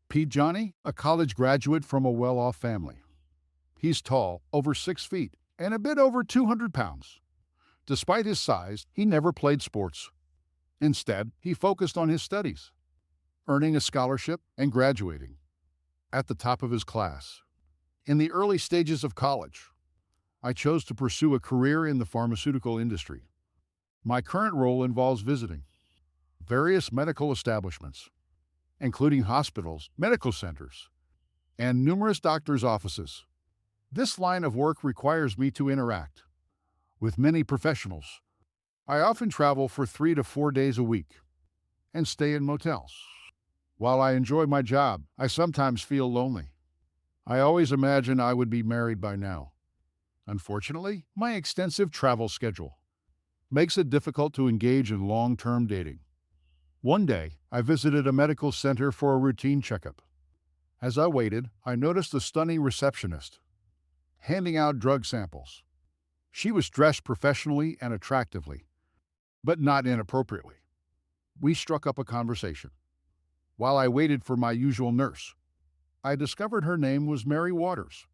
Pete Johnny, a college graduate from a well off family. He's tall, over 6 feet, and a bit over 200 pounds. Despite his size, he never played sports. Instead, he focused on his studies, earning a scholarship and graduating at the top of his class. In the early stages of college, I chose to pursue a career in the pharmaceutical industry. My current role involves visiting various medical establishments, including hospitals, medical centers, and numerous doctors' offices. This line of work requires me to interact with many professionals. I often travel for 3 to 4 days a week and stay in motels. While I enjoy my job, I sometimes feel lonely. I always imagine I would be married by now. Unfortunately, my extensive travel schedule makes it difficult to engage in long-term dating. One day, I visited a medical center for a routine checkup. As I waited, I noticed a stunning receptionist handing out drug samples. She was dressed professionally and attractively, but not inappropriately. We struck up a conversation. While I waited for my usual nurse, I discovered her name was Mary Waters.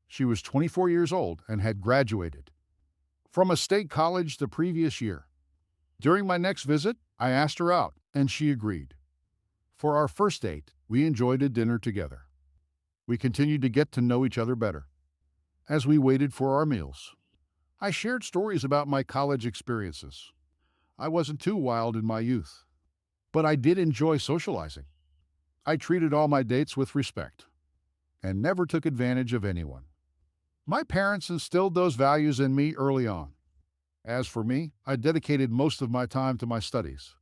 She was 24 years old and had graduated from a state college the previous year. During my next visit, I asked her out, and she agreed. For our first date, we enjoyed a dinner together. We continued to get to know each other better. As we waited for our meals, I shared stories about my college experiences. I wasn't too wild in my youth, but I did enjoy socializing. I treated all my dates with respect and never took advantage of anyone. My parents instilled those values in me early on. As for me, I dedicated most of my time to my studies,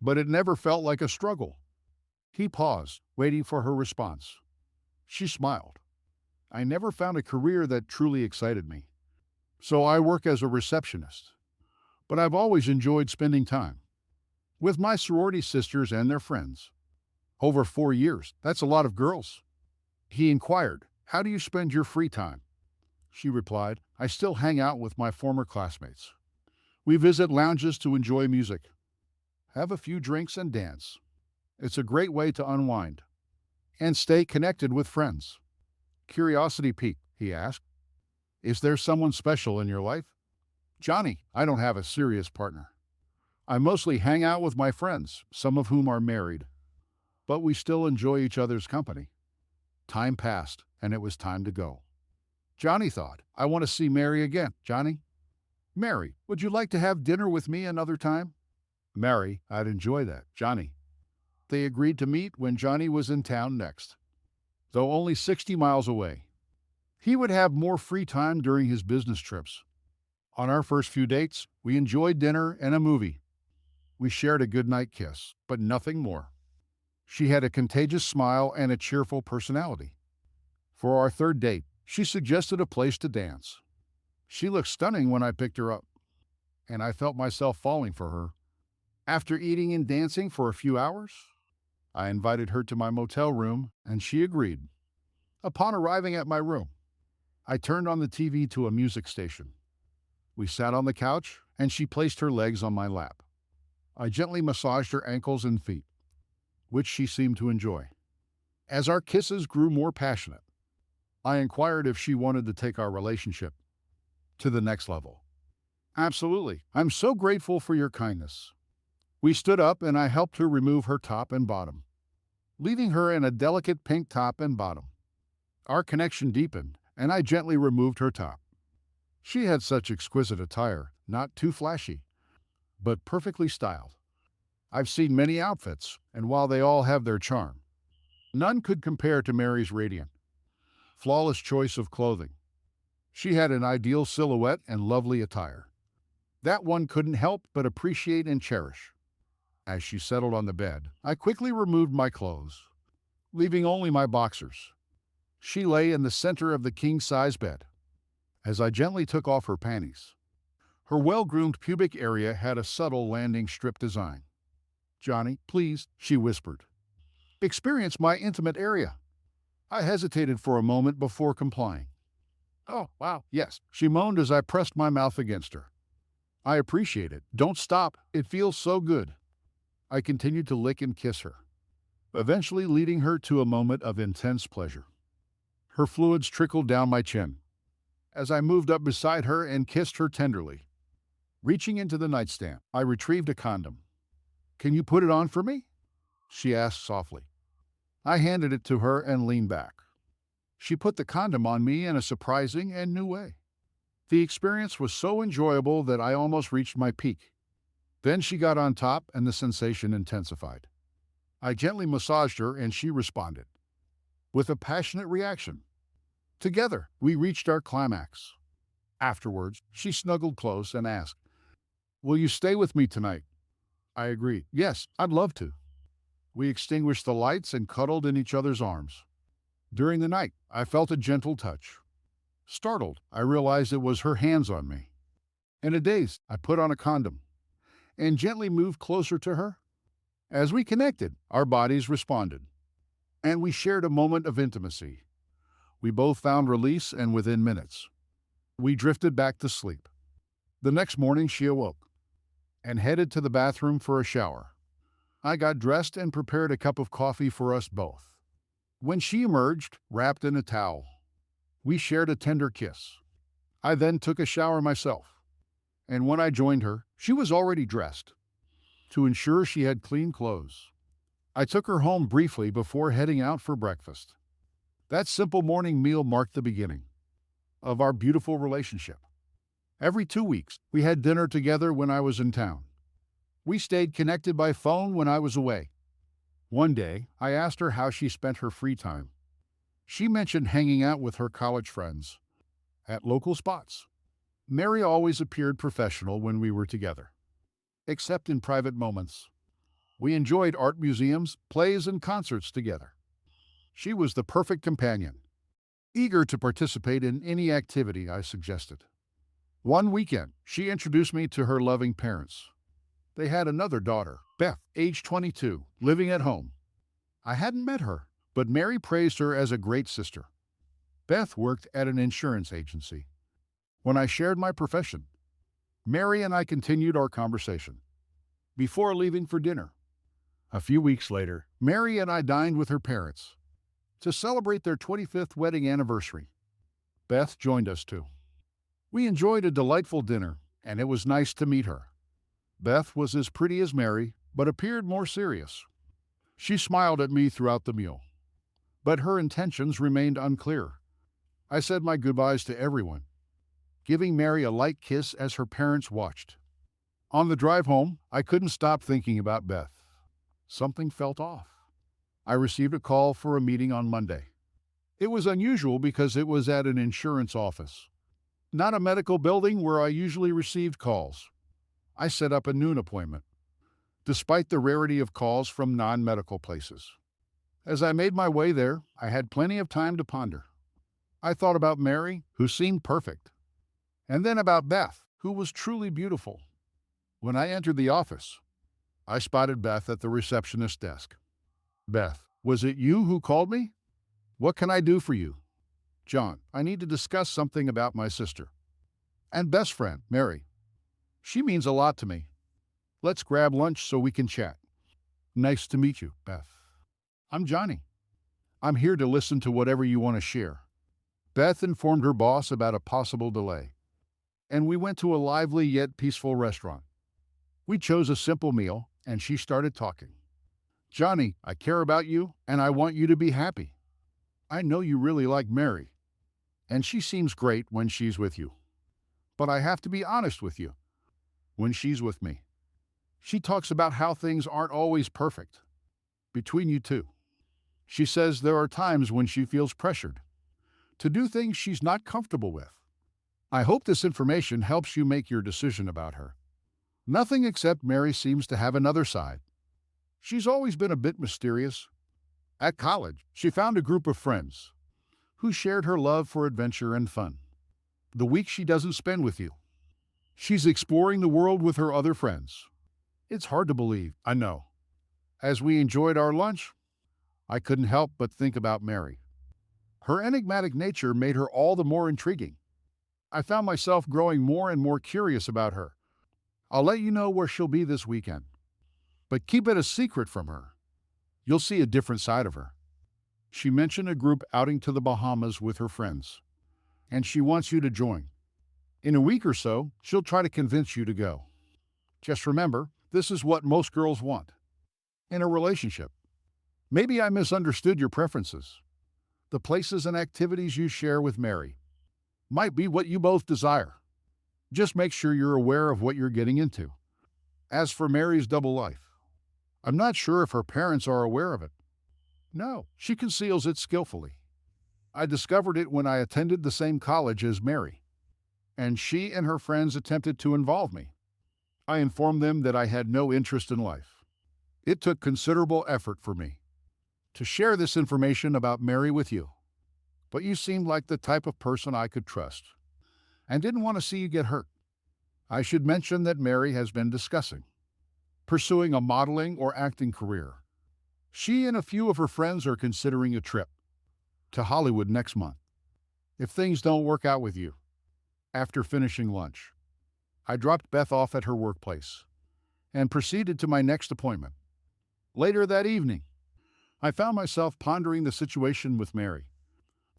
but it never felt like a struggle. He paused, waiting for her response. She smiled. I never found a career that truly excited me, so I work as a receptionist. But I've always enjoyed spending time with my sorority sisters and their friends. Over 4 years, that's a lot of girls. He inquired, "How do you spend your free time?" She replied, "I still hang out with my former classmates. We visit lounges to enjoy music, have a few drinks, and dance. It's a great way to unwind and stay connected with friends." Curiosity piqued, he asked, "Is there someone special in your life?" "Johnny, I don't have a serious partner. I mostly hang out with my friends, some of whom are married, but we still enjoy each other's company." Time passed, and it was time to go. Johnny thought, "I want to see Mary again." "Johnny?" "Mary, would you like to have dinner with me another time?" "Mary, I'd enjoy that." "Johnny." They agreed to meet when Johnny was in town next, though only 60 miles away. He would have more free time during his business trips. On our first few dates, we enjoyed dinner and a movie. We shared a goodnight kiss, but nothing more. She had a contagious smile and a cheerful personality. For our third date, she suggested a place to dance. She looked stunning when I picked her up, and I felt myself falling for her. After eating and dancing for a few hours, I invited her to my motel room, and she agreed. Upon arriving at my room, I turned on the TV to a music station. We sat on the couch, and she placed her legs on my lap. I gently massaged her ankles and feet, which she seemed to enjoy. As our kisses grew more passionate, I inquired if she wanted to take our relationship to the next level. "Absolutely. I'm so grateful for your kindness." We stood up, and I helped her remove her top and bottom, leaving her in a delicate pink top and bottom. Our connection deepened, and I gently removed her top. She had such exquisite attire, not too flashy, but perfectly styled. I've seen many outfits, and while they all have their charm, none could compare to Mary's radiant, flawless choice of clothing. She had an ideal silhouette and lovely attire that one couldn't help but appreciate and cherish. As she settled on the bed, I quickly removed my clothes, leaving only my boxers. She lay in the center of the king-size bed. As I gently took off her panties, her well-groomed pubic area had a subtle landing strip design. "Johnny, please," she whispered, "experience my intimate area." I hesitated for a moment before complying. "Oh, wow, yes," she moaned as I pressed my mouth against her. "I appreciate it. Don't stop. It feels so good." I continued to lick and kiss her. eventually leading her to a moment of intense pleasure. Her fluids trickled down my chin as I moved up beside her and kissed her tenderly. Reaching into the nightstand, I retrieved a condom. "Can you put it on for me?" she asked softly. I handed it to her and leaned back. She put the condom on me in a surprising and new way. The experience was so enjoyable that I almost reached my peak. Then she got on top and the sensation intensified. I gently massaged her and she responded with a passionate reaction. Together, we reached our climax. Afterwards, she snuggled close and asked, "Will you stay with me tonight?" I agreed. "Yes, I'd love to." We extinguished the lights and cuddled in each other's arms. During the night, I felt a gentle touch. Startled, I realized it was her hands on me. In a daze, I put on a condom and gently moved closer to her. As we connected, our bodies responded, and we shared a moment of intimacy. We both found release, and within minutes, we drifted back to sleep. The next morning, she awoke and headed to the bathroom for a shower. I got dressed and prepared a cup of coffee for us both. When she emerged, wrapped in a towel, we shared a tender kiss. I then took a shower myself, and when I joined her, she was already dressed. To ensure she had clean clothes, I took her home briefly before heading out for breakfast. That simple morning meal marked the beginning of our beautiful relationship. Every 2 weeks, we had dinner together when I was in town. We stayed connected by phone when I was away. One day, I asked her how she spent her free time. She mentioned hanging out with her college friends at local spots. Mary always appeared professional when we were together, except in private moments. We enjoyed art museums, plays, and concerts together. She was the perfect companion, eager to participate in any activity I suggested. One weekend, she introduced me to her loving parents. They had another daughter, Beth, age 22, living at home. I hadn't met her, but Mary praised her as a great sister. Beth worked at an insurance agency. When I shared my profession, Mary and I continued our conversation before leaving for dinner. A few weeks later, Mary and I dined with her parents to celebrate their 25th wedding anniversary. Beth joined us too. We enjoyed a delightful dinner, and it was nice to meet her. Beth was as pretty as Mary, but appeared more serious. She smiled at me throughout the meal, but her intentions remained unclear. I said my goodbyes to everyone, giving Mary a light kiss as her parents watched. On the drive home, I couldn't stop thinking about Beth. Something felt off. I received a call for a meeting on Monday. It was unusual because it was at an insurance office, not a medical building where I usually received calls. I set up a noon appointment, despite the rarity of calls from non-medical places. As I made my way there, I had plenty of time to ponder. I thought about Mary, who seemed perfect, and then about Beth, who was truly beautiful. When I entered the office, I spotted Beth at the receptionist desk. "Beth, was it you who called me? What can I do for you?" "John, I need to discuss something about my sister and best friend, Mary. She means a lot to me. Let's grab lunch so we can chat." "Nice to meet you, Beth. I'm Johnny. I'm here to listen to whatever you want to share." Beth informed her boss about a possible delay, and we went to a lively yet peaceful restaurant. We chose a simple meal, and she started talking. "Johnny, I care about you, and I want you to be happy. I know you really like Mary, and she seems great when she's with you. But I have to be honest with you. When she's with me, she talks about how things aren't always perfect between you two. She says there are times when she feels pressured to do things she's not comfortable with. I hope this information helps you make your decision about her. Nothing except Mary seems to have another side. She's always been a bit mysterious. At college, she found a group of friends who shared her love for adventure and fun. The week she doesn't spend with you, she's exploring the world with her other friends. It's hard to believe, I know. As we enjoyed our lunch, I couldn't help but think about Mary. Her enigmatic nature made her all the more intriguing. I found myself growing more and more curious about her. I'll let you know where she'll be this weekend, but keep it a secret from her. You'll see a different side of her. She mentioned a group outing to the Bahamas with her friends, and she wants you to join. In a week or so, she'll try to convince you to go. Just remember, this is what most girls want in a relationship. Maybe I misunderstood your preferences. The places and activities you share with Mary might be what you both desire. Just make sure you're aware of what you're getting into. As for Mary's double life, I'm not sure if her parents are aware of it. No, she conceals it skillfully. I discovered it when I attended the same college as Mary, and she and her friends attempted to involve me. I informed them that I had no interest in life. It took considerable effort for me to share this information about Mary with you, but you seemed like the type of person I could trust and didn't want to see you get hurt. I should mention that Mary has been discussing pursuing a modeling or acting career. She and a few of her friends are considering a trip to Hollywood next month. If things don't work out with you, after finishing lunch, I dropped Beth off at her workplace and proceeded to my next appointment. Later that evening, I found myself pondering the situation with Mary.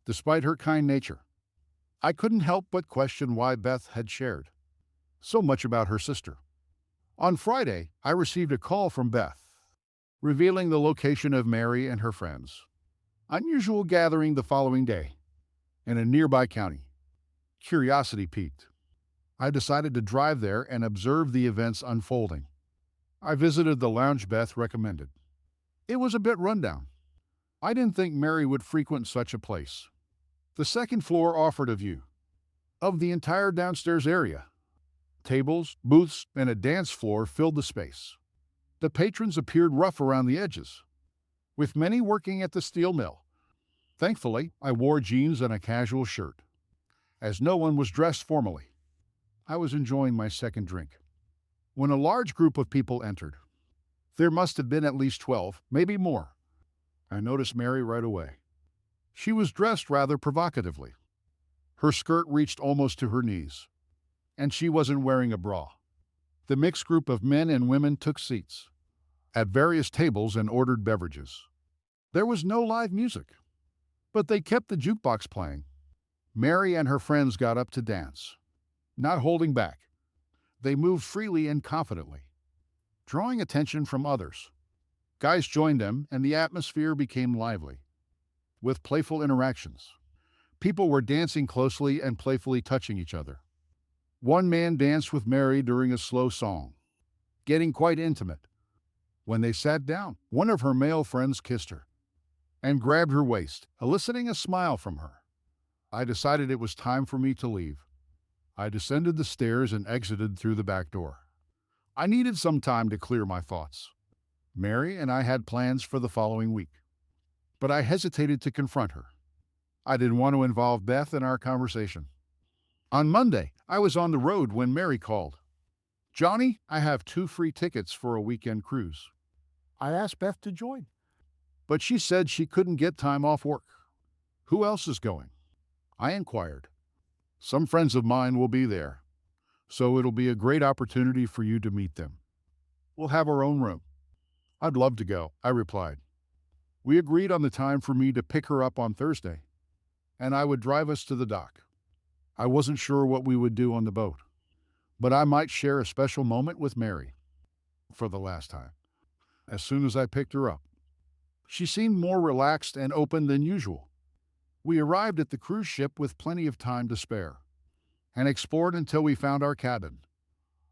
Despite her kind nature, I couldn't help but question why Beth had shared so much about her sister. On Friday, I received a call from Beth, revealing the location of Mary and her friends' unusual gathering the following day in a nearby county. Curiosity piqued. I decided to drive there and observe the events unfolding. I visited the lounge Beth recommended. It was a bit rundown. I didn't think Mary would frequent such a place. The second floor offered a view of the entire downstairs area. Tables, booths, and a dance floor filled the space. The patrons appeared rough around the edges, with many working at the steel mill. Thankfully, I wore jeans and a casual shirt, as no one was dressed formally. I was enjoying my second drink when a large group of people entered. There must have been at least 12, maybe more. I noticed Mary right away. She was dressed rather provocatively. Her skirt reached almost to her knees, and she wasn't wearing a bra. The mixed group of men and women took seats at various tables and ordered beverages. There was no live music, but they kept the jukebox playing. Mary and her friends got up to dance, not holding back. They moved freely and confidently, drawing attention from others. Guys joined them, and the atmosphere became lively, with playful interactions. People were dancing closely and playfully touching each other. One man danced with Mary during a slow song, getting quite intimate. When they sat down, one of her male friends kissed her and grabbed her waist, eliciting a smile from her. I decided it was time for me to leave. I descended the stairs and exited through the back door. I needed some time to clear my thoughts. Mary and I had plans for the following week, but I hesitated to confront her. I didn't want to involve Beth in our conversation. On Monday, I was on the road when Mary called. "Johnny, I have 2 free tickets for a weekend cruise." I asked Beth to join, but she said she couldn't get time off work. "Who else is going?" I inquired. "Some friends of mine will be there, so it'll be a great opportunity for you to meet them. We'll have our own room." "I'd love to go," I replied. We agreed on the time for me to pick her up on Thursday, and I would drive us to the dock. I wasn't sure what we would do on the boat, but I might share a special moment with Mary for the last time. As soon as I picked her up, she seemed more relaxed and open than usual. We arrived at the cruise ship with plenty of time to spare and explored until we found our cabin.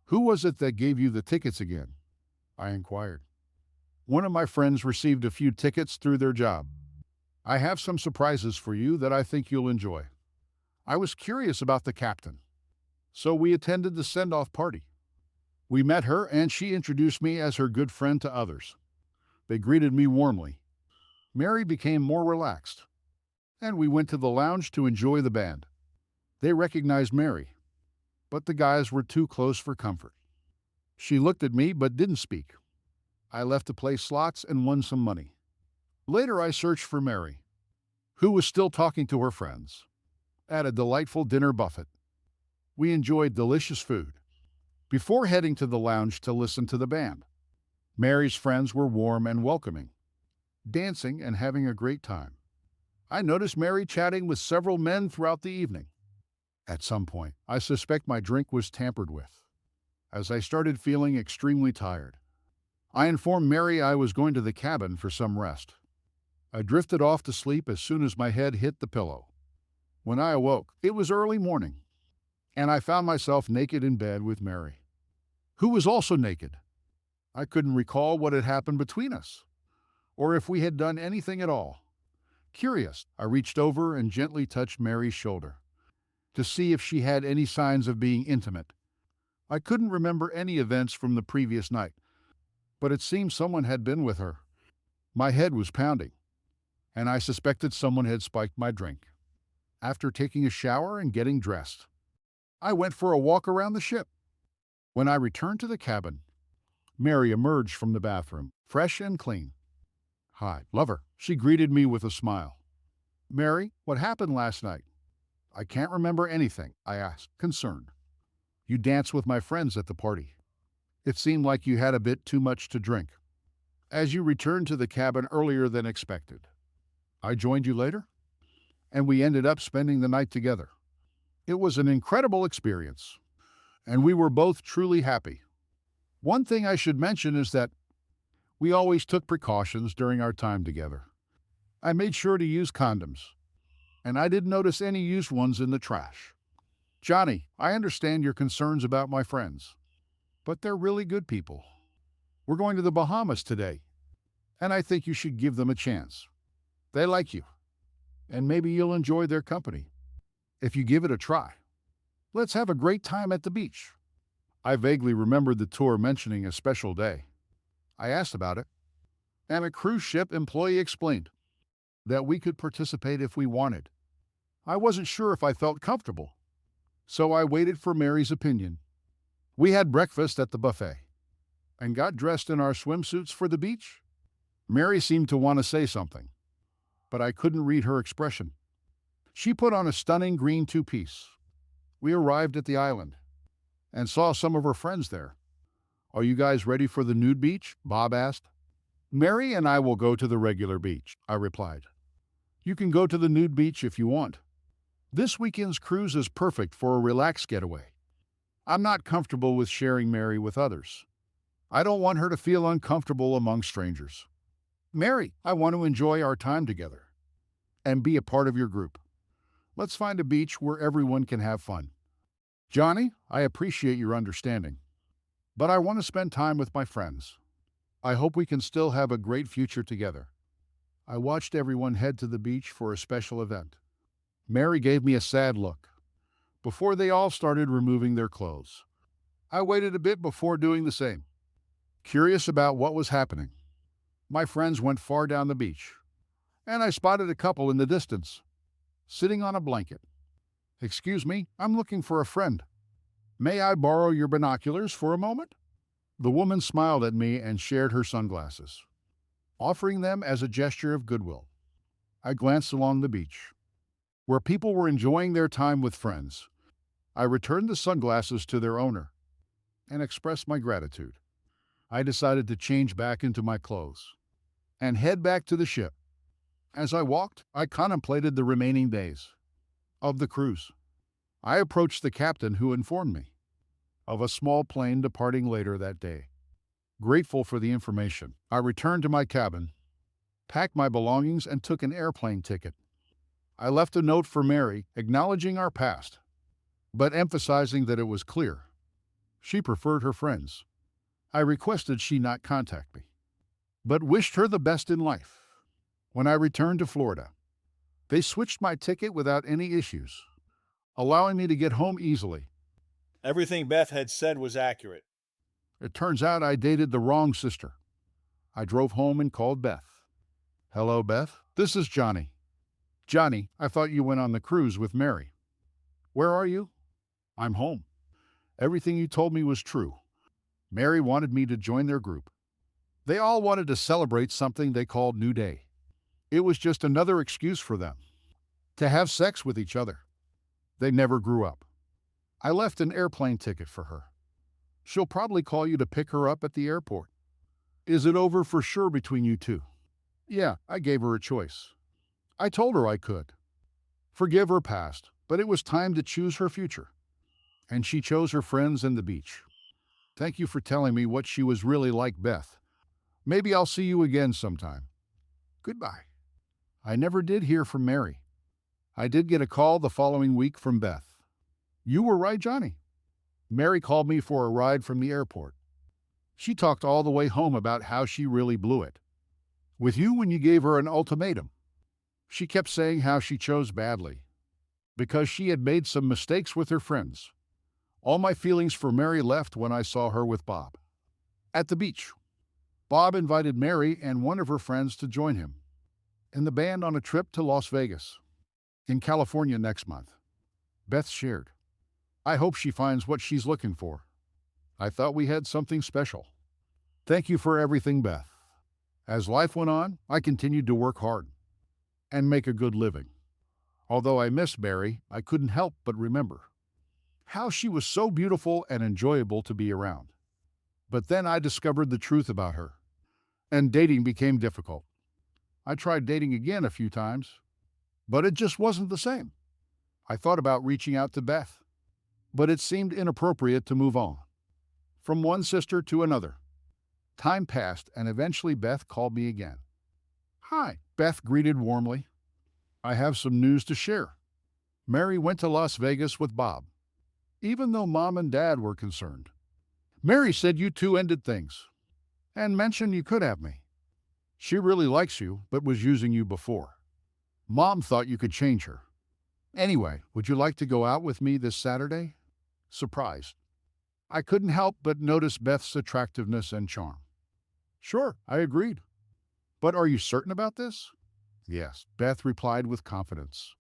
"Who was it that gave you the tickets again?" I inquired. "One of my friends received a few tickets through their job. I have some surprises for you that I think you'll enjoy." I was curious about the captain, so we attended the send-off party. We met her, and she introduced me as her good friend to others. They greeted me warmly. Mary became more relaxed, and we went to the lounge to enjoy the band. They recognized Mary, but the guys were too close for comfort. She looked at me but didn't speak. I left to play slots and won some money. Later I searched for Mary, who was still talking to her friends, at a delightful dinner buffet. We enjoyed delicious food before heading to the lounge to listen to the band. Mary's friends were warm and welcoming. dancing and having a great time. I noticed Mary chatting with several men throughout the evening. At some point, I suspect my drink was tampered with, as I started feeling extremely tired. I informed Mary I was going to the cabin for some rest. I drifted off to sleep as soon as my head hit the pillow. When I awoke, it was early morning, and I found myself naked in bed with Mary, who was also naked. I couldn't recall what had happened between us, or if we had done anything at all. Curious, I reached over and gently touched Mary's shoulder to see if she had any signs of being intimate. I couldn't remember any events from the previous night, but it seemed someone had been with her. My head was pounding, and I suspected someone had spiked my drink. After taking a shower and getting dressed, I went for a walk around the ship. When I returned to the cabin, Mary emerged from the bathroom, fresh and clean. "Hi, lover," she greeted me with a smile. "Mary, what happened last night?" "I can't remember anything," I asked, concerned. "You danced with my friends at the party. It seemed like you had a bit too much to drink. As you returned to the cabin earlier than expected, I joined you later, and we ended up spending the night together. It was an incredible experience, and we were both truly happy. One thing I should mention is that we always took precautions during our time together. I made sure to use condoms, and I didn't notice any used ones in the trash. Johnny, I understand your concerns about my friends, but they're really good people. We're going to the Bahamas today, and I think you should give them a chance. They like you, and maybe you'll enjoy their company if you give it a try. Let's have a great time at the beach." I vaguely remembered the tour mentioning a special day. I asked about it, and a cruise ship employee explained that we could participate if we wanted. I wasn't sure if I felt comfortable, so I waited for Mary's opinion. We had breakfast at the buffet and got dressed in our swimsuits for the beach. Mary seemed to want to say something, but I couldn't read her expression. She put on a stunning green two-piece. We arrived at the island and saw some of her friends there. "Are you guys ready for the nude beach?" Bob asked. "Mary and I will go to the regular beach," I replied. "You can go to the nude beach if you want. This weekend's cruise is perfect for a relaxed getaway. I'm not comfortable with sharing Mary with others. I don't want her to feel uncomfortable among strangers. Mary, I want to enjoy our time together and be a part of your group. Let's find a beach where everyone can have fun. Johnny, I appreciate your understanding, but I want to spend time with my friends. I hope we can still have a great future together." I watched everyone head to the beach for a special event. Mary gave me a sad look before they all started removing their clothes. I waited a bit before doing the same, curious about what was happening. My friends went far down the beach, and I spotted a couple in the distance, sitting on a blanket. "Excuse me, I'm looking for a friend. May I borrow your binoculars for a moment?" The woman smiled at me and shared her sunglasses, offering them as a gesture of goodwill. I glanced along the beach, where people were enjoying their time with friends. I returned the sunglasses to their owner and expressed my gratitude. I decided to change back into my clothes and head back to the ship. As I walked, I contemplated the remaining days of the cruise. I approached the captain, who informed me of a small plane departing later that day. Grateful for the information, I returned to my cabin, packed my belongings, and took an airplane ticket. I left a note for Mary acknowledging our past, but emphasizing that it was clear she preferred her friends. I requested she not contact me, but wished her the best in life. When I returned to Florida, they switched my ticket without any issues, allowing me to get home easily. Everything Beth had said was accurate. It turns out I dated the wrong sister. I drove home and called Beth. "Hello, Beth. This is Johnny." "Johnny, I thought you went on the cruise with Mary." "Where are you?" "I'm home. Everything you told me was true. Mary wanted me to join their group. They all wanted to celebrate something they called New Day. It was just another excuse for them to have sex with each other. They never grew up. I left an airplane ticket for her. She'll probably call you to pick her up at the airport." "Is it over for sure between you two?" Yeah, I gave her a choice. I told her I could forgive her past, but it was time to choose her future. And she chose her friends and the beach. Thank you for telling me what she was really like, Beth. Maybe I'll see you again sometime. Goodbye. I never did hear from Mary. I did get a call the following week from Beth. You were right, Johnny. Mary called me for a ride from the airport. She talked all the way home about how she really blew it with you when you gave her an ultimatum. She kept saying how she chose badly because she had made some mistakes with her friends. All my feelings for Mary left when I saw her with Bob. At the beach, Bob invited Mary and one of her friends to join him and the band on a trip to Las Vegas, in California next month. Beth shared, I hope she finds what she's looking for. I thought we had something special. Thank you for everything, Beth. As life went on, I continued to work hard and make a good living. Although I missed Mary, I couldn't help but remember how she was so beautiful and enjoyable to be around. But then I discovered the truth about her, and dating became difficult. I tried dating again a few times, but it just wasn't the same. I thought about reaching out to Beth, but it seemed inappropriate to move on from one sister to another. Time passed, and eventually Beth called me again. Hi, Beth greeted warmly. I have some news to share. Mary went to Las Vegas with Bob, even though Mom and Dad were concerned. Mary said you two ended things and mentioned you could have me. She really likes you, but was using you before. Mom thought you could change her. Anyway, would you like to go out with me this Saturday? Surprised. I couldn't help but notice Beth's attractiveness and charm. Sure, I agreed. But are you certain about this? Yes, Beth replied with confidence.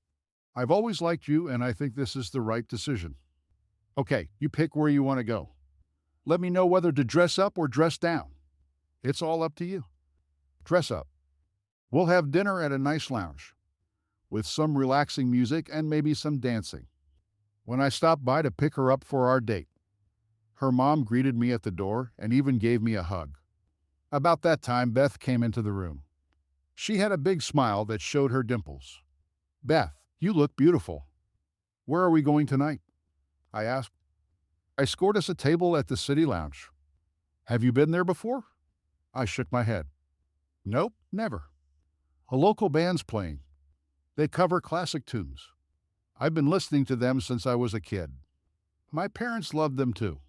I've always liked you, and I think this is the right decision. Okay, you pick where you want to go. Let me know whether to dress up or dress down. It's all up to you. Dress up. We'll have dinner at a nice lounge, with some relaxing music and maybe some dancing. When I stopped by to pick her up for our date, her mom greeted me at the door and even gave me a hug. About that time, Beth came into the room. She had a big smile that showed her dimples. Beth, you look beautiful. Where are we going tonight? I asked. I scored us a table at the City Lounge. Have you been there before? I shook my head. Nope, never. A local band's playing. They cover classic tunes. I've been listening to them since I was a kid. My parents loved them too.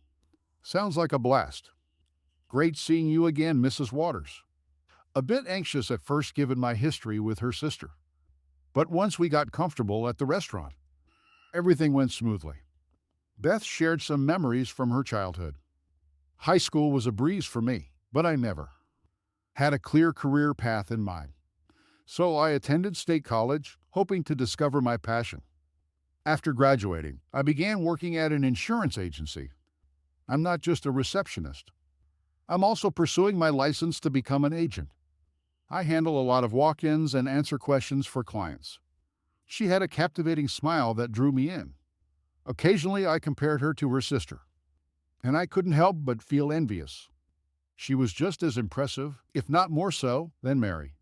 Sounds like a blast. Great seeing you again, Mrs. Waters. A bit anxious at first given my history with her sister. But once we got comfortable at the restaurant, everything went smoothly. Beth shared some memories from her childhood. High school was a breeze for me, but I never had a clear career path in mind. So I attended state college, hoping to discover my passion. After graduating, I began working at an insurance agency. I'm not just a receptionist. I'm also pursuing my license to become an agent. I handle a lot of walk-ins and answer questions for clients. She had a captivating smile that drew me in. Occasionally, I compared her to her sister, and I couldn't help but feel envious. She was just as impressive, if not more so, than Mary.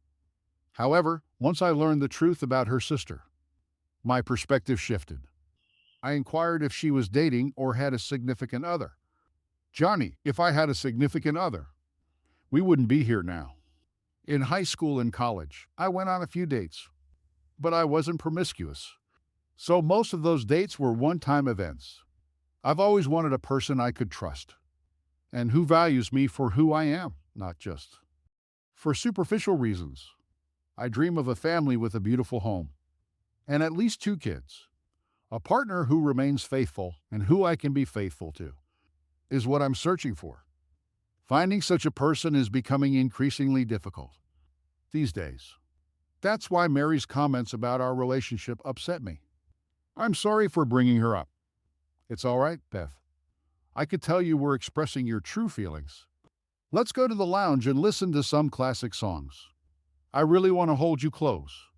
However, once I learned the truth about her sister, my perspective shifted. I inquired if she was dating or had a significant other. Johnny, if I had a significant other, we wouldn't be here now. In high school and college, I went on a few dates, but I wasn't promiscuous. So most of those dates were one-time events. I've always wanted a person I could trust, and who values me for who I am, not just for superficial reasons. I dream of a family with a beautiful home, and at least 2 kids. A partner who remains faithful and who I can be faithful to is what I'm searching for. Finding such a person is becoming increasingly difficult these days. That's why Mary's comments about our relationship upset me. I'm sorry for bringing her up. It's all right, Beth. I could tell you were expressing your true feelings. Let's go to the lounge and listen to some classic songs. I really want to hold you close.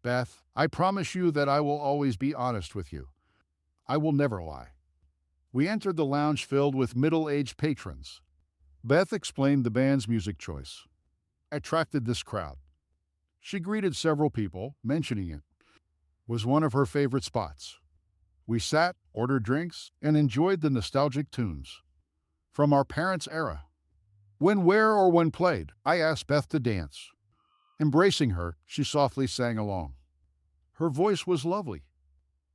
Beth, I promise you that I will always be honest with you. I will never lie. We entered the lounge filled with middle-aged patrons. Beth explained the band's music choice attracted this crowd. She greeted several people, mentioning it was one of her favorite spots. We sat, ordered drinks, and enjoyed the nostalgic tunes from our parents' era. When, where, or when played, I asked Beth to dance. Embracing her, she softly sang along. Her voice was lovely.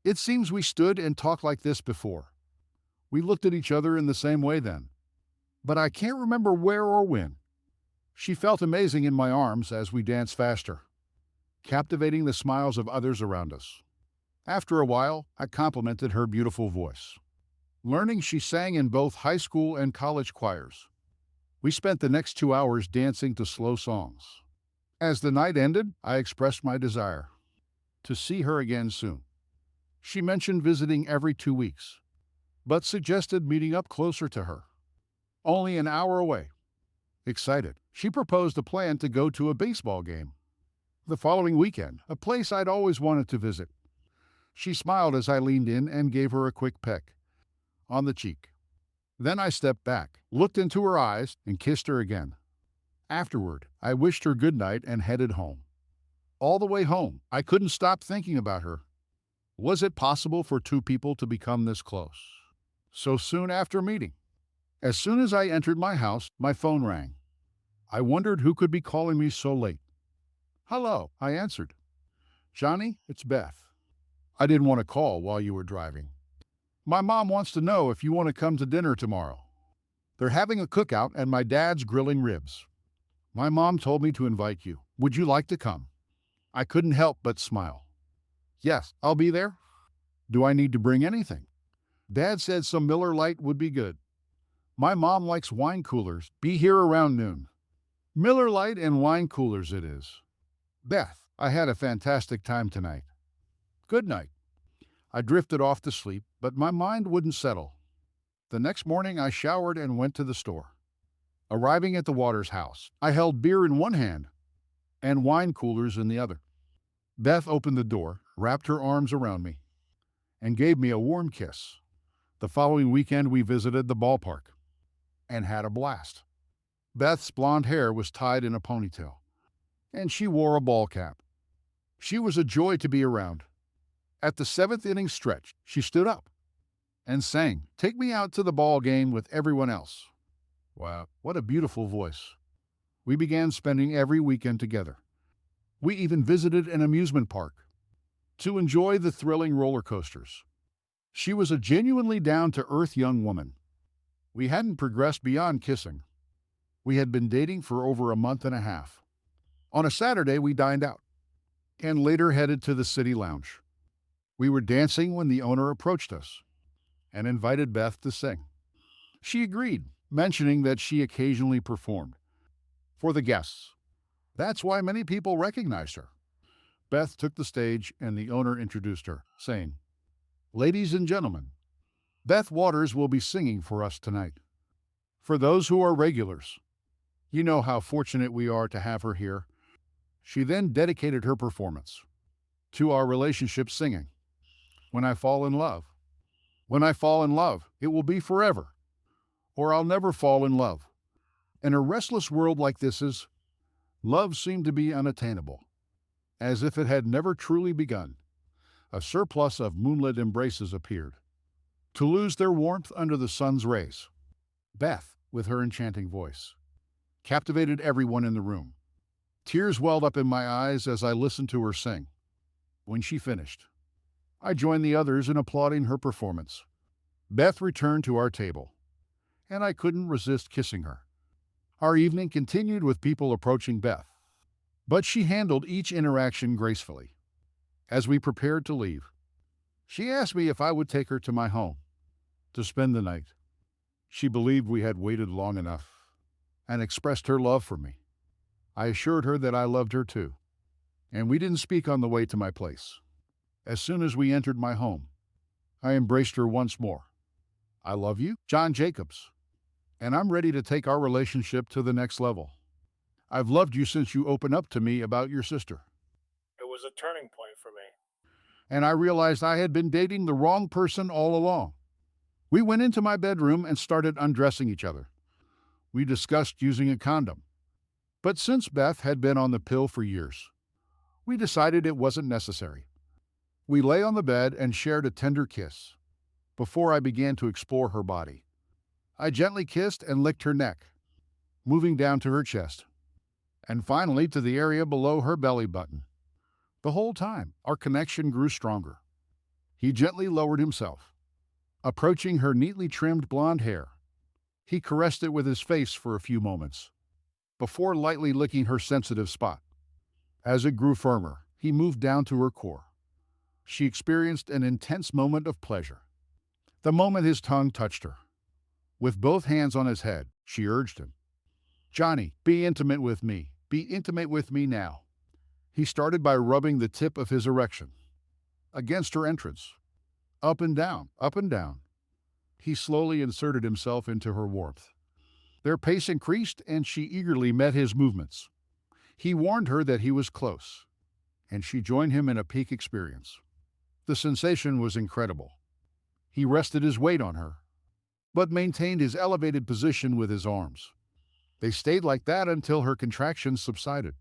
It seems we stood and talked like this before. We looked at each other in the same way then. But I can't remember where or when. She felt amazing in my arms as we danced faster, captivating the smiles of others around us. After a while, I complimented her beautiful voice, learning she sang in both high school and college choirs. We spent the next 2 hours dancing to slow songs. As the night ended, I expressed my desire to see her again soon. She mentioned visiting every 2 weeks, but suggested meeting up closer to her, only an hour away. Excited, she proposed a plan to go to a baseball game the following weekend, a place I'd always wanted to visit. She smiled as I leaned in and gave her a quick peck on the cheek. Then I stepped back, looked into her eyes, and kissed her again. Afterward, I wished her good night and headed home. All the way home, I couldn't stop thinking about her. Was it possible for two people to become this close so soon after meeting? As soon as I entered my house, my phone rang. I wondered who could be calling me so late. Hello, I answered. Johnny, it's Beth. I didn't want to call while you were driving. My mom wants to know if you want to come to dinner tomorrow. They're having a cookout and my dad's grilling ribs. My mom told me to invite you. Would you like to come? I couldn't help but smile. Yes, I'll be there. Do I need to bring anything? Dad said some Miller Lite would be good. My mom likes wine coolers. Be here around noon. Miller Lite and wine coolers it is. Beth, I had a fantastic time tonight. Good night. I drifted off to sleep, but my mind wouldn't settle. The next morning I showered and went to the store. Arriving at the Waters house, I held beer in one hand and wine coolers in the other. Beth opened the door, wrapped her arms around me, and gave me a warm kiss. The following weekend we visited the ballpark and had a blast. Beth's blonde hair was tied in a ponytail, and she wore a ball cap. She was a joy to be around. At the seventh inning stretch, she stood up and sang, "Take me out to the ball game with everyone else." Wow, what a beautiful voice. We began spending every weekend together. We even visited an amusement park to enjoy the thrilling roller coasters. She was a genuinely down-to-earth young woman. We hadn't progressed beyond kissing. We had been dating for over a month and a half. On a Saturday, we dined out and later headed to the city lounge. We were dancing when the owner approached us and invited Beth to sing. She agreed, mentioning that she occasionally performed for the guests. That's why many people recognized her. Beth took the stage and the owner introduced her, saying, "Ladies and gentlemen, Beth Waters will be singing for us tonight. For those who are regulars, you know how fortunate we are to have her here." She then dedicated her performance to our relationship, singing, "When I fall in love. When I fall in love, it will be forever, or I'll never fall in love." In a restless world like this love seemed to be unattainable, as if it had never truly begun. A surplus of moonlit embraces appeared, to lose their warmth under the sun's rays. Beth, with her enchanting voice, captivated everyone in the room. Tears welled up in my eyes as I listened to her sing. When she finished, I joined the others in applauding her performance. Beth returned to our table, and I couldn't resist kissing her. Our evening continued with people approaching Beth, but she handled each interaction gracefully. As we prepared to leave, she asked me if I would take her to my home to spend the night. She believed we had waited long enough and expressed her love for me. I assured her that I loved her too, and we didn't speak on the way to my place. As soon as we entered my home, I embraced her once more. "I love you, John Jacobs, and I'm ready to take our relationship to the next level. I've loved you since you opened up to me about your sister." It was a turning point for me. And I realized I had been dating the wrong person all along. We went into my bedroom and started undressing each other. We discussed using a condom. But since Beth had been on the pill for years, We decided it wasn't necessary. We lay on the bed and shared a tender kiss before I began to explore her body. I gently kissed and licked her neck, moving down to her chest, and finally to the area below her belly button. The whole time, our connection grew stronger. He gently lowered himself, approaching her neatly trimmed blonde hair. He caressed it with his face for a few moments, before lightly licking her sensitive spot. As it grew firmer, he moved down to her core. She experienced an intense moment of pleasure. The moment his tongue touched her, with both hands on his head, she urged him. "Johnny, be intimate with me. Be intimate with me now." He started by rubbing the tip of his erection against her entrance. Up and down, up and down. He slowly inserted himself into her warmth. Their pace increased, and she eagerly met his movements. He warned her that he was close, and she joined him in a peak experience. The sensation was incredible. He rested his weight on her, but maintained his elevated position with his arms. They stayed like that until her contractions subsided.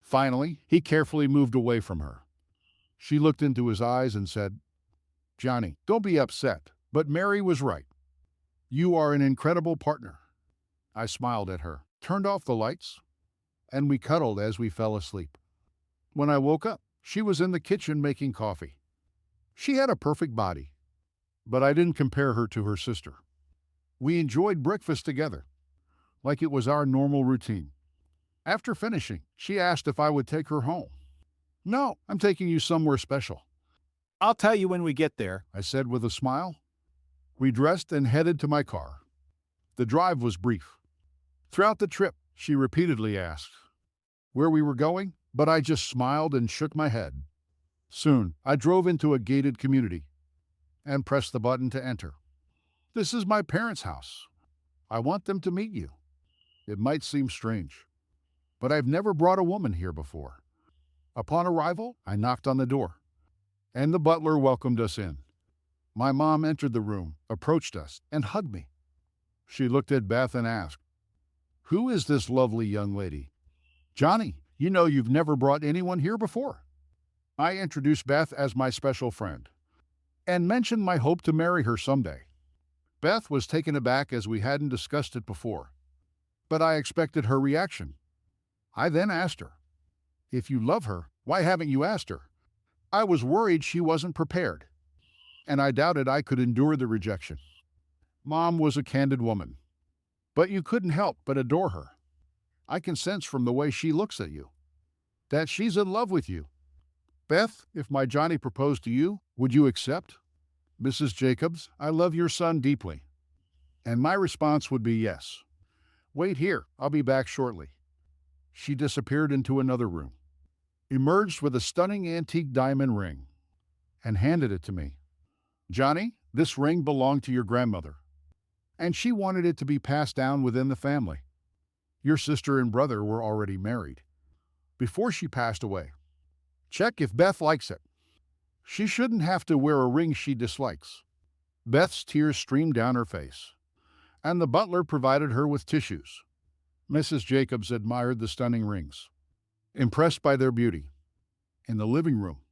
Finally, he carefully moved away from her. She looked into his eyes and said, "Johnny, don't be upset, but Mary was right. You are an incredible partner." I smiled at her, turned off the lights, and we cuddled as we fell asleep. When I woke up, she was in the kitchen making coffee. She had a perfect body, but I didn't compare her to her sister. We enjoyed breakfast together, like it was our normal routine. After finishing, she asked if I would take her home. "No, I'm taking you somewhere special," I'll tell you when we get there. I said with a smile. We dressed and headed to my car. The drive was brief. Throughout the trip, she repeatedly asked where we were going, but I just smiled and shook my head. Soon, I drove into a gated community and pressed the button to enter. "This is my parents' house. I want them to meet you." It might seem strange, but I've never brought a woman here before. Upon arrival, I knocked on the door, and the butler welcomed us in. My mom entered the room, approached us, and hugged me. She looked at Beth and asked, "Who is this lovely young lady?" "Johnny, you know you've never brought anyone here before." I introduced Beth as my special friend and mentioned my hope to marry her someday. Beth was taken aback as we hadn't discussed it before, but I expected her reaction. I then asked her, "If you love her, why haven't you asked her?" I was worried she wasn't prepared, and I doubted I could endure the rejection. Mom was a candid woman, but you couldn't help but adore her. I can sense from the way she looks at you that she's in love with you. "Beth, if my Johnny proposed to you, would you accept?" "Mrs. Jacobs, I love your son deeply." And my response would be yes. "Wait here, I'll be back shortly." She disappeared into another room, emerged with a stunning antique diamond ring, and handed it to me. "Johnny, this ring belonged to your grandmother, and she wanted it to be passed down within the family. Your sister and brother were already married before she passed away. Check if Beth likes it. She shouldn't have to wear a ring she dislikes." Beth's tears streamed down her face, and the butler provided her with tissues. Mrs. Jacobs admired the stunning rings, impressed by their beauty. In the living room,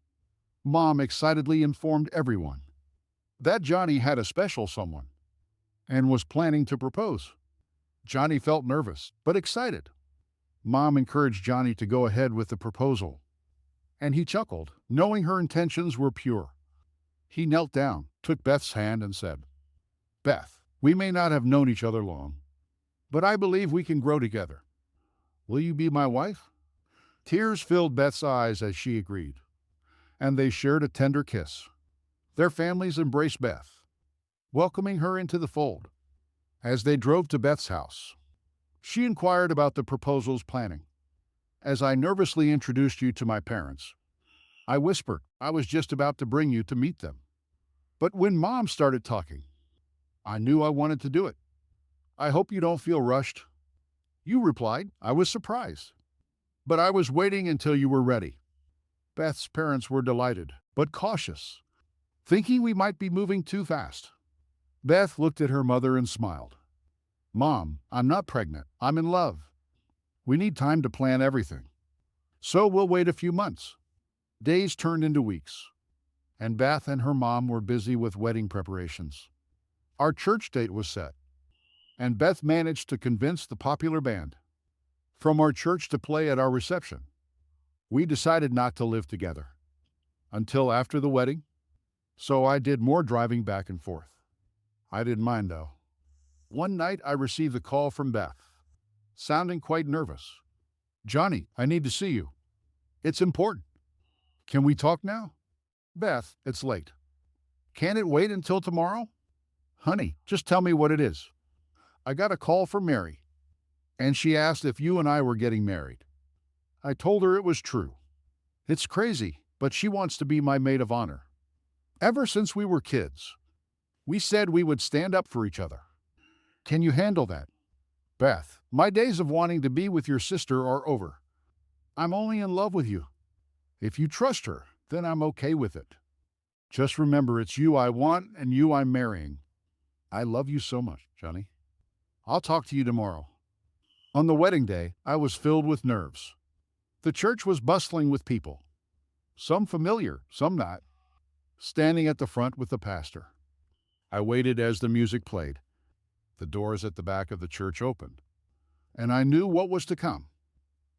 Mom excitedly informed everyone that Johnny had a special someone and was planning to propose. Johnny felt nervous, but excited. Mom encouraged Johnny to go ahead with the proposal, and he chuckled, knowing her intentions were pure. He knelt down, took Beth's hand, and said, "Beth, we may not have known each other long, but I believe we can grow together. Will you be my wife?" Tears filled Beth's eyes as she agreed, and they shared a tender kiss. Their families embraced Beth, welcoming her into the fold. As they drove to Beth's house, she inquired about the proposal's planning. As I nervously introduced you to my parents, I whispered I was just about to bring you to meet them. But when Mom started talking, I knew I wanted to do it. "I hope you don't feel rushed." You replied. I was surprised, but I was waiting until you were ready. Beth's parents were delighted, but cautious, thinking we might be moving too fast. Beth looked at her mother and smiled. "Mom, I'm not pregnant. I'm in love. We need time to plan everything." So we'll wait a few months. Days turned into weeks, and Beth and her mom were busy with wedding preparations. Our church date was set, and Beth managed to convince the popular band from our church to play at our reception. We decided not to live together until after the wedding, so I did more driving back and forth. I didn't mind though. One night I received a call from Beth, sounding quite nervous. "Johnny, I need to see you. It's important. Can we talk now?" "Beth, it's late. Can it wait until tomorrow?" "Honey, just tell me what it is." "I got a call from Mary, and she asked if you and I were getting married." I told her it was true. "It's crazy, but she wants to be my maid of honor. Ever since we were kids, we said we would stand up for each other. Can you handle that?" "Beth, my days of wanting to be with your sister are over. I'm only in love with you. If you trust her, then I'm okay with it. Just remember it's you I want and you I'm marrying. I love you so much, Johnny. I'll talk to you tomorrow." On the wedding day, I was filled with nerves. The church was bustling with people, some familiar, some not, standing at the front with the pastor. I waited as the music played. The doors at the back of the church opened, and I knew what was to come.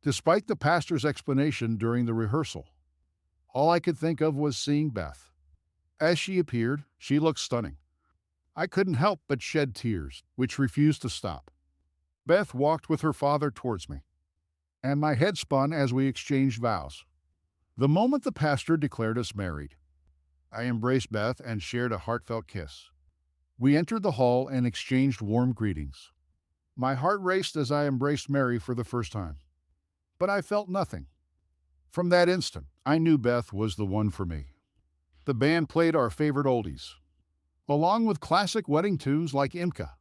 Despite the pastor's explanation during the rehearsal, all I could think of was seeing Beth. As she appeared, she looked stunning. I couldn't help but shed tears, which refused to stop. Beth walked with her father towards me, and my head spun as we exchanged vows. The moment the pastor declared us married, I embraced Beth and shared a heartfelt kiss. We entered the hall and exchanged warm greetings. My heart raced as I embraced Mary for the first time, but I felt nothing. From that instant, I knew Beth was the one for me. The band played our favorite oldies, along with classic wedding tunes like Imka,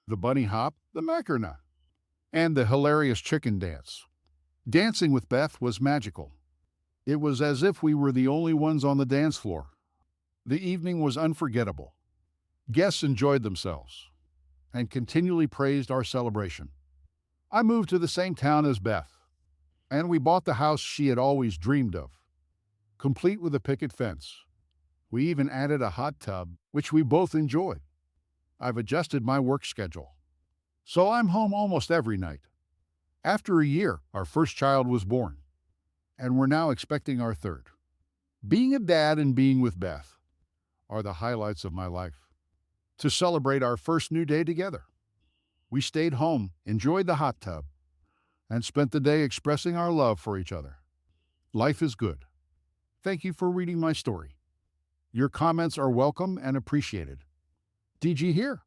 the Bunny Hop, the Macarena, and the hilarious chicken dance. Dancing with Beth was magical. It was as if we were the only ones on the dance floor. The evening was unforgettable. Guests enjoyed themselves and continually praised our celebration. I moved to the same town as Beth, and we bought the house she had always dreamed of, complete with a picket fence. We even added a hot tub, which we both enjoyed. I've adjusted my work schedule, so I'm home almost every night. After a year, our first child was born, and we're now expecting our third. Being a dad and being with Beth are the highlights of my life. To celebrate our first new day together, we stayed home, enjoyed the hot tub, and spent the day expressing our love for each other. Life is good. Thank you for reading my story. Your comments are welcome and appreciated. Did you hear?